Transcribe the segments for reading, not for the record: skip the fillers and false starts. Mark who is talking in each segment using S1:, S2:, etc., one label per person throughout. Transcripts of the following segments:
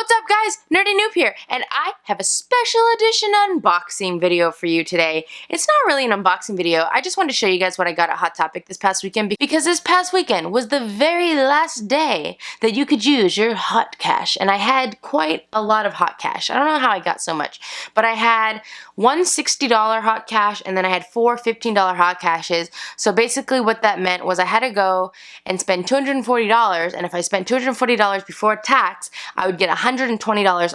S1: What's up guys, Nerdy Newb here, and I have a special edition unboxing video for you today. It's not really an unboxing video, I just wanted to show you guys what I got at Hot Topic this past weekend because this past weekend was the very last day that you could use your hot cash, and I had quite a lot of hot cash. I don't know how I got so much, but I had one $60 hot cash and then I had four $15 hot cashes. So basically what that meant was I had to go and spend $240, and if I spent $240 before tax, I would get $120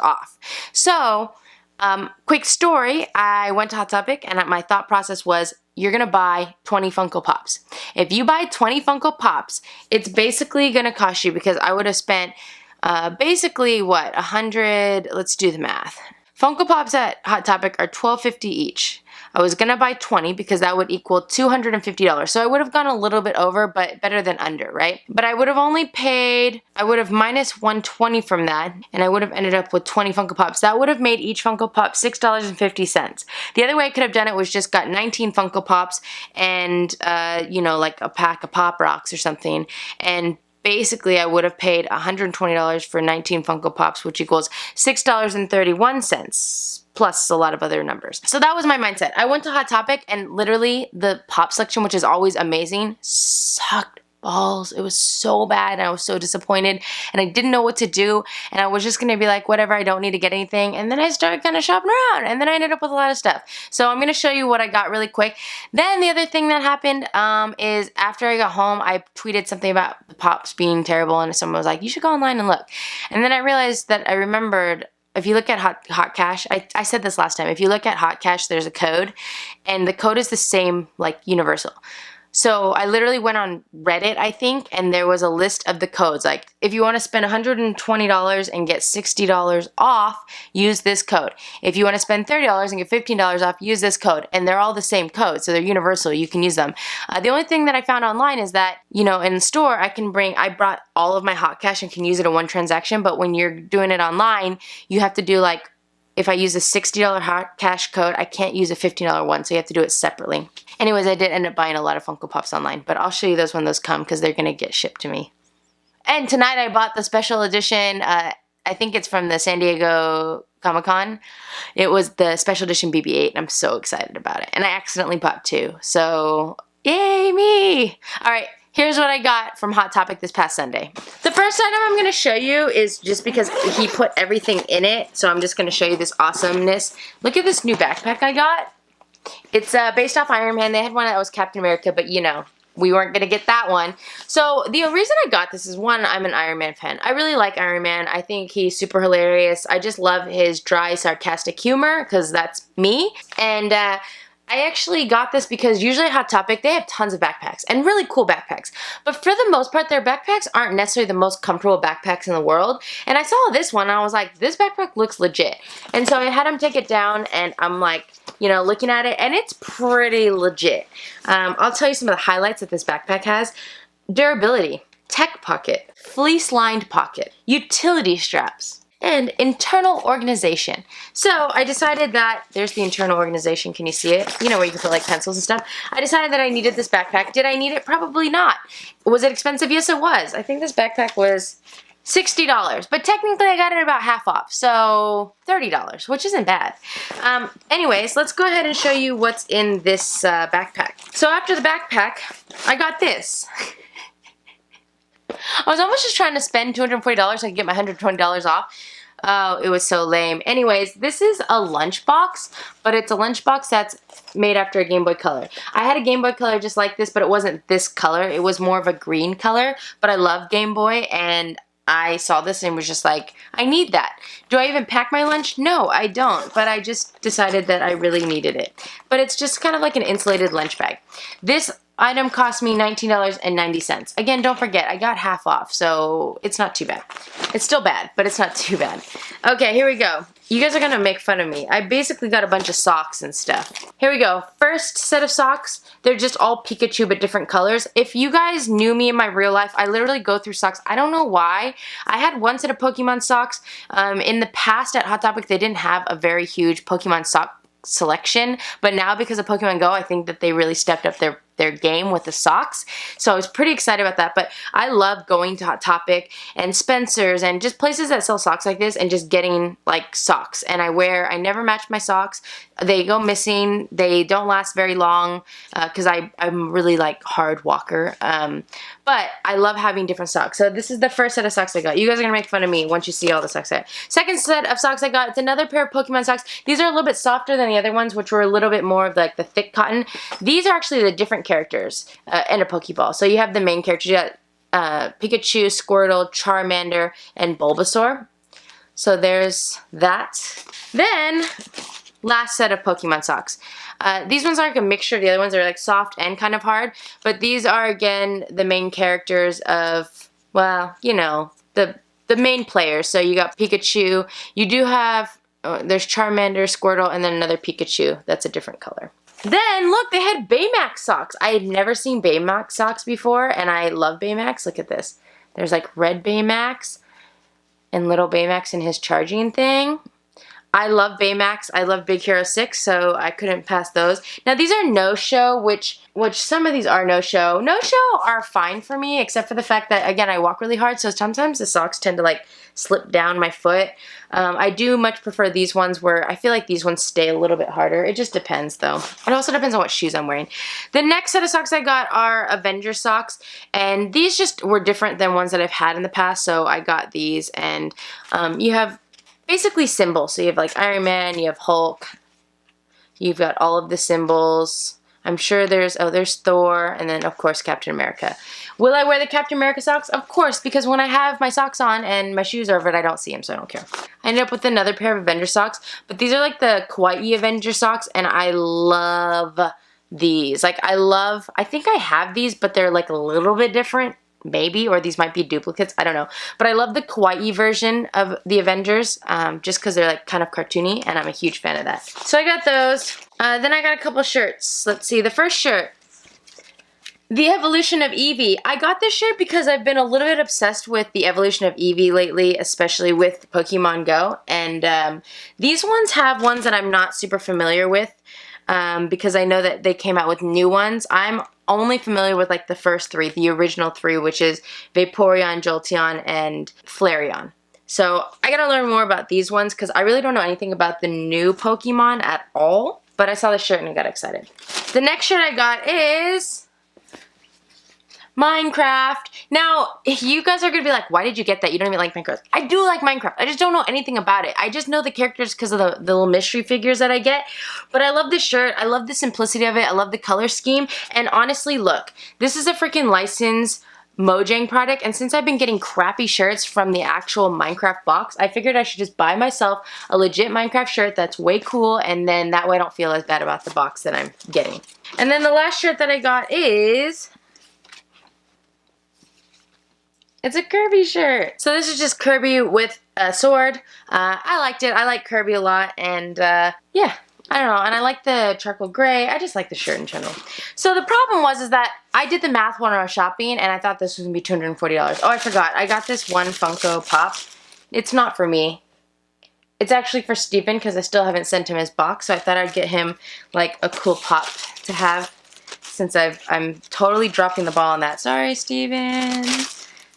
S1: off. So, quick story, I went to Hot Topic and my thought process was, you're gonna buy 20 Funko Pops. If you buy 20 Funko Pops, it's basically gonna cost you, because I would have spent basically what, 100, let's do the math. Funko Pops at Hot Topic are $12.50 each. I was gonna buy 20 because that would equal $250. So I would have gone a little bit over, but better than under, right? But I would have only paid, I would have minus 120 from that, and I would have ended up with 20 Funko Pops. That would have made each Funko Pop $6.50. The other way I could have done it was just got 19 Funko Pops and, you know, like a pack of Pop Rocks or something, and basically, I would have paid $120 for 19 Funko Pops, which equals $6.31, plus a lot of other numbers. So that was my mindset. I went to Hot Topic, and literally the pop section, which is always amazing, sucked balls. It was so bad, and I was so disappointed, and I didn't know what to do, and I was just gonna be like, whatever, I don't need to get anything. And then I started kind of shopping around, and then I ended up with a lot of stuff. So I'm gonna show you what I got really quick. Then the other thing that happened is after I got home, I tweeted something about the pops being terrible, and someone was like, you should go online and look. And then I realized that I remembered, if you look at Hot Cash, I said this last time, if you look at Hot Cash, there's a code, and the code is the same, like universal. So I literally went on Reddit, I think, and there was a list of the codes. Like, if you want to spend $120 and get $60 off, use this code. If you want to spend $30 and get $15 off, use this code. And they're all the same code, so they're universal. You can use them. The only thing that I found online is that, you know, in the store, I brought all of my hot cash and can use it in one transaction, but when you're doing it online, you have to do like, if I use a $60 hot cash code, I can't use a $15 one, so you have to do it separately. Anyways, I did end up buying a lot of Funko Pops online, but I'll show you those when those come, because they're going to get shipped to me. And tonight I bought the special edition, I think it's from the San Diego Comic-Con. It was the special edition BB-8, and I'm so excited about it. And I accidentally bought two, so yay me! Alright, here's what I got from Hot Topic this past Sunday. The first item I'm going to show you is just because he put everything in it, so I'm just going to show you this awesomeness. Look at this new backpack I got. It's based off Iron Man. They had one that was Captain America, but you know, we weren't going to get that one. So the reason I got this is, one, I'm an Iron Man fan. I really like Iron Man. I think he's super hilarious. I just love his dry, sarcastic humor, because that's me. And I actually got this because usually at Hot Topic, they have tons of backpacks, and really cool backpacks. But for the most part, their backpacks aren't necessarily the most comfortable backpacks in the world. And I saw this one, and I was like, this backpack looks legit. And so I had him take it down, and I'm like, you know, looking at it, and it's pretty legit. I'll tell you some of the highlights that this backpack has. Durability, tech pocket, fleece-lined pocket, utility straps, and internal organization. So I decided that, there's the internal organization, can you see it? You know, where you can put like pencils and stuff. I decided that I needed this backpack. Did I need it? Probably not. Was it expensive? Yes, it was. I think this backpack was $60, but technically I got it about half off, so $30, which isn't bad. Anyways, let's go ahead and show you what's in this backpack. So after the backpack, I got this. I was almost just trying to spend $240 so I could get my $120 off. Oh, it was so lame. Anyways, this is a Lunchbox, but it's a Lunchbox that's made after a Game Boy Color. I had a Game Boy Color just like this, but it wasn't this color. It was more of a green color, but I love Game Boy, and I saw this and was just like, I need that. Do I even pack my lunch? No, I don't, but I just decided that I really needed it. But it's just kind of like an insulated lunch bag. This item cost me $19.90. Again, don't forget, I got half off, so it's not too bad. It's still bad, but it's not too bad. Okay, here we go. You guys are gonna make fun of me. I basically got a bunch of socks and stuff. Here we go. First set of socks. They're just all Pikachu but different colors. If you guys knew me in my real life, I literally go through socks. I don't know why. I had one set of Pokemon socks. In the past at Hot Topic, they didn't have a very huge Pokemon sock selection, but now because of Pokemon Go, I think that they really stepped up their their game with the socks. So I was pretty excited about that. But I love going to Hot Topic and Spencer's and just places that sell socks like this and just getting like socks. And I never match my socks. They go missing. They don't last very long because I'm really like hard walker. But I love having different socks. So this is the first set of socks I got. You guys are going to make fun of me once you see all the socks I got. Second set of socks I got, it's another pair of Pokemon socks. These are a little bit softer than the other ones, which were a little bit more of like the thick cotton. These are actually the different characters in a Pokeball. So you have the main characters. You got Pikachu, Squirtle, Charmander, and Bulbasaur. So there's that. Then, last set of Pokemon socks. These ones are like a mixture. The other ones are like soft and kind of hard. But these are, again, the main characters of, well, you know, the main players. So you got Pikachu. You do have, there's Charmander, Squirtle, and then another Pikachu. That's a different color. Then, look, they had Baymax socks. I had never seen Baymax socks before, and I love Baymax. Look at this. There's like red Baymax and little Baymax in his charging thing. I love Baymax. I love Big Hero 6, so I couldn't pass those. Now, these are no-show, which some of these are no-show. No-show are fine for me, except for the fact that, again, I walk really hard, so sometimes the socks tend to, like, slip down my foot. I do much prefer these ones where I feel like these ones stay a little bit harder. It just depends, though. It also depends on what shoes I'm wearing. The next set of socks I got are Avenger socks, and these just were different than ones that I've had in the past, so I got these, and you have basically symbols. So you have like Iron Man, you have Hulk, you've got all of the symbols. I'm sure there's Thor, and then of course Captain America. Will I wear the Captain America socks? Of course, because when I have my socks on and my shoes are over it, I don't see them, so I don't care. I ended up with another pair of Avenger socks, but these are like the Kawaii Avenger socks, and I love these. Like I think I have these, but they're like a little bit different. Maybe, or these might be duplicates, I don't know. But I love the Kawaii version of the Avengers, just because they're like kind of cartoony, and I'm a huge fan of that. So I got those. Then I got a couple shirts. Let's see, the first shirt, the evolution of Eevee. I got this shirt because I've been a little bit obsessed with the evolution of Eevee lately, especially with Pokemon Go. And these ones have ones that I'm not super familiar with, because I know that they came out with new ones. I'm only familiar with like the first three, the original three, which is Vaporeon, Jolteon, and Flareon. So I gotta learn more about these ones because I really don't know anything about the new Pokemon at all. But I saw the shirt and I got excited. The next shirt I got is Minecraft. Now, you guys are going to be like, why did you get that? You don't even like Minecraft. I do like Minecraft. I just don't know anything about it. I just know the characters because of the little mystery figures that I get. But I love this shirt. I love the simplicity of it. I love the color scheme. And honestly, look, this is a freaking licensed Mojang product. And since I've been getting crappy shirts from the actual Minecraft box, I figured I should just buy myself a legit Minecraft shirt that's way cool. And then that way I don't feel as bad about the box that I'm getting. And then the last shirt that I got is... it's a Kirby shirt. So this is just Kirby with a sword. I liked it. I like Kirby a lot. And yeah, I don't know. And I like the charcoal gray. I just like the shirt in general. So the problem is that I did the math when I was shopping and I thought this was going to be $240. Oh, I forgot. I got this one Funko Pop. It's not for me. It's actually for Steven because I still haven't sent him his box. So I thought I'd get him like a cool pop to have since I'm totally dropping the ball on that. Sorry, Steven.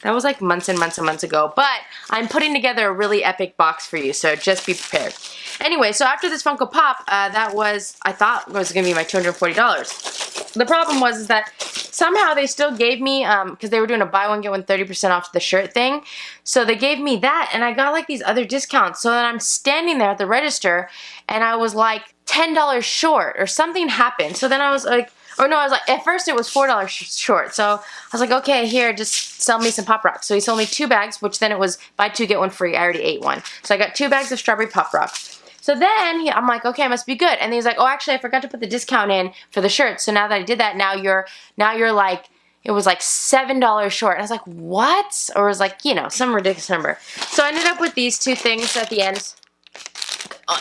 S1: That was like months and months and months ago, but I'm putting together a really epic box for you, so just be prepared. Anyway, so after this Funko Pop, that was, I thought was going to be my $240. The problem was is that somehow they still gave me, because they were doing a buy one, get one 30% off the shirt thing, so they gave me that, and I got like these other discounts, so then I'm standing there at the register, and I was like $10 short, or something happened, so then I was like, or no, I was like, at first it was $4 short. So I was like, okay, here, just sell me some Pop Rocks. So he sold me 2 bags, which then it was buy 2, get 1 free. I already ate one. So I got 2 bags of strawberry Pop Rocks. So then I'm like, okay, it must be good. And he's like, oh, actually, I forgot to put the discount in for the shirt. So now that I did that, now you're like, it was like $7 short. And I was like, what? Or it was like, you know, some ridiculous number. So I ended up with these 2 things at the end.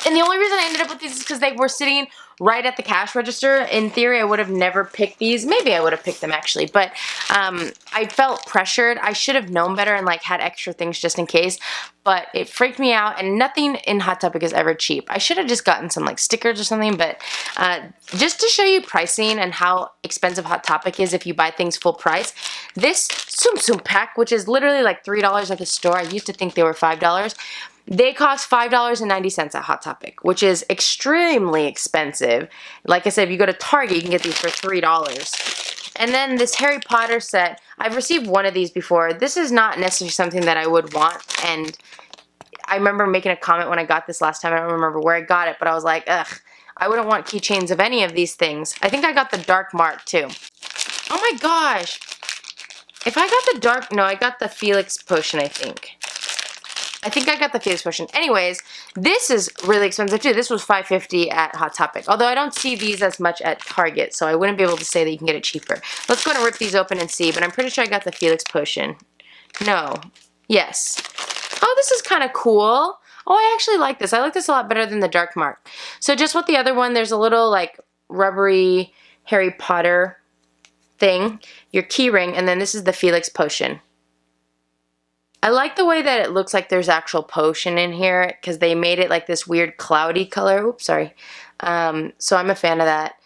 S1: And the only reason I ended up with these is because they were sitting right at the cash register. In theory, I would have never picked these. Maybe I would have picked them actually, but I felt pressured. I should have known better and like had extra things just in case, but it freaked me out, and nothing in Hot Topic is ever cheap. I should have just gotten some like stickers or something, but just to show you pricing and how expensive Hot Topic is if you buy things full price, this Tsum Tsum pack, which is literally like $3 at the store, I used to think they were $5, they cost $5.90 at Hot Topic, which is extremely expensive. Like I said, if you go to Target, you can get these for $3. And then this Harry Potter set, I've received one of these before. This is not necessarily something that I would want, and I remember making a comment when I got this last time. I don't remember where I got it, but I was like, ugh, I wouldn't want keychains of any of these things. I think I got the Dark Mark too. Oh my gosh. If I got the Dark, no, I got the Felix Potion, I think. I think I got the Felix Potion. Anyways, this is really expensive too. This was $5.50 at Hot Topic. Although I don't see these as much at Target, so I wouldn't be able to say that you can get it cheaper. Let's go ahead and rip these open and see, but I'm pretty sure I got the Felix Potion. No. Yes. Oh, this is kind of cool. Oh, I actually like this. I like this a lot better than the Dark Mark. So just with the other one, there's a little like rubbery Harry Potter thing, your key ring, and then this is the Felix Potion. I like the way that it looks like there's actual potion in here because they made it like this weird cloudy color. Oops, sorry. So I'm a fan of that.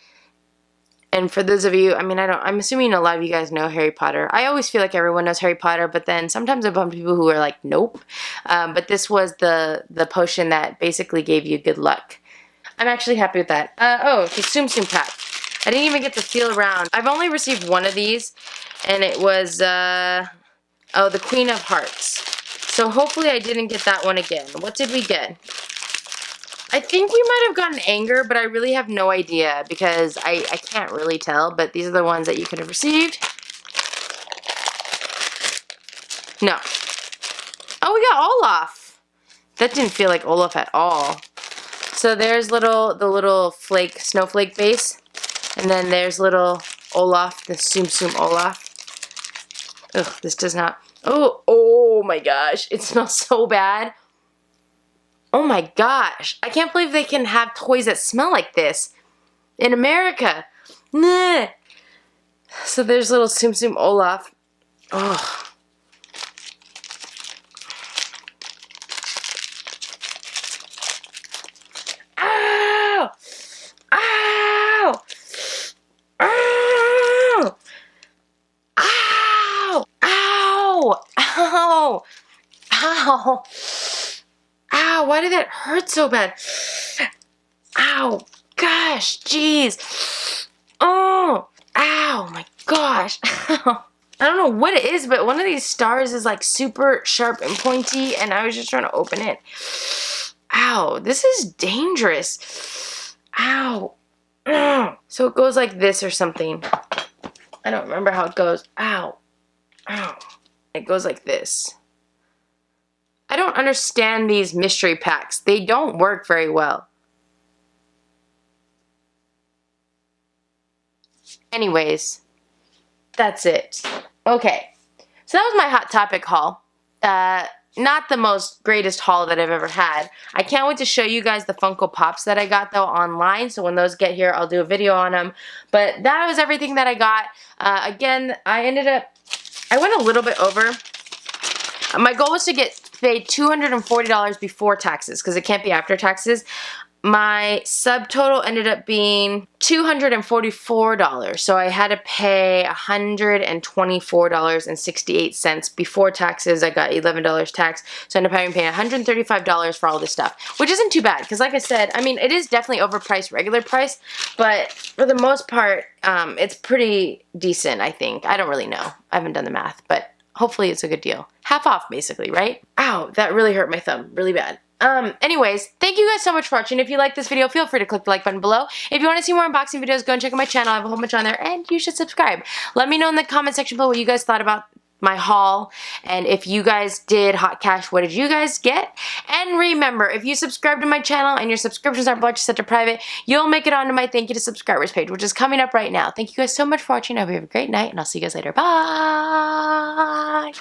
S1: And for those of you, I mean, I'm assuming a lot of you guys know Harry Potter. I always feel like everyone knows Harry Potter, but then sometimes I bump people who are like, nope. But this was the potion that basically gave you good luck. I'm actually happy with that. Oh, the Tsum Tsum pack. I didn't even get to feel around. I've only received one of these, and it was, oh, the Queen of Hearts. So hopefully I didn't get that one again. What did we get? I think we might have gotten Anger, but I really have no idea because I can't really tell, but these are the ones that you could have received. No. Oh, we got Olaf. That didn't feel like Olaf at all. So there's the little snowflake base. And then there's little Olaf, the Tsum Tsum Olaf. Ugh, this does not. Oh my gosh. It smells so bad. Oh my gosh. I can't believe they can have toys that smell like this in America. Nah. So there's little Tsum Tsum Olaf. Oh. Ow! Ow! Ow! Ow! Ow! Ow! Ow! Ow, why did that hurt so bad? Ow, gosh, jeez. Oh, ow, my gosh. I don't know what it is, but one of these stars is like super sharp and pointy, and I was just trying to open it. Ow, this is dangerous. Ow. So it goes like this or something. I don't remember how it goes. Ow. Ow. It goes like this. I don't understand these mystery packs. They don't work very well. Anyways, that's it. Okay, so that was my Hot Topic haul. Not the most greatest haul that I've ever had. I can't wait to show you guys the Funko Pops that I got though online, so when those get here I'll do a video on them. But that was everything that I got. Again, I went a little bit over. My goal was to get paid $240 before taxes because it can't be after taxes. My subtotal ended up being $244, so I had to pay $124.68 before taxes. I got $11 tax, so I ended up having to pay $135 for all this stuff, which isn't too bad because like I said, I mean, it is definitely overpriced regular price, but for the most part, it's pretty decent, I think. I don't really know. I haven't done the math, but hopefully it's a good deal. Half off, basically, right? Ow, that really hurt my thumb really bad. Anyways, thank you guys so much for watching. If you like this video, feel free to click the like button below. If you want to see more unboxing videos, go and check out my channel. I have a whole bunch on there, and you should subscribe. Let me know in the comment section below what you guys thought about my haul, and if you guys did hot cash, what did you guys get? And remember, if you subscribe to my channel and your subscriptions aren't blocked or set to private, you'll make it onto my thank you to subscribers page, which is coming up right now. Thank you guys so much for watching. I hope you have a great night, and I'll see you guys later. Bye!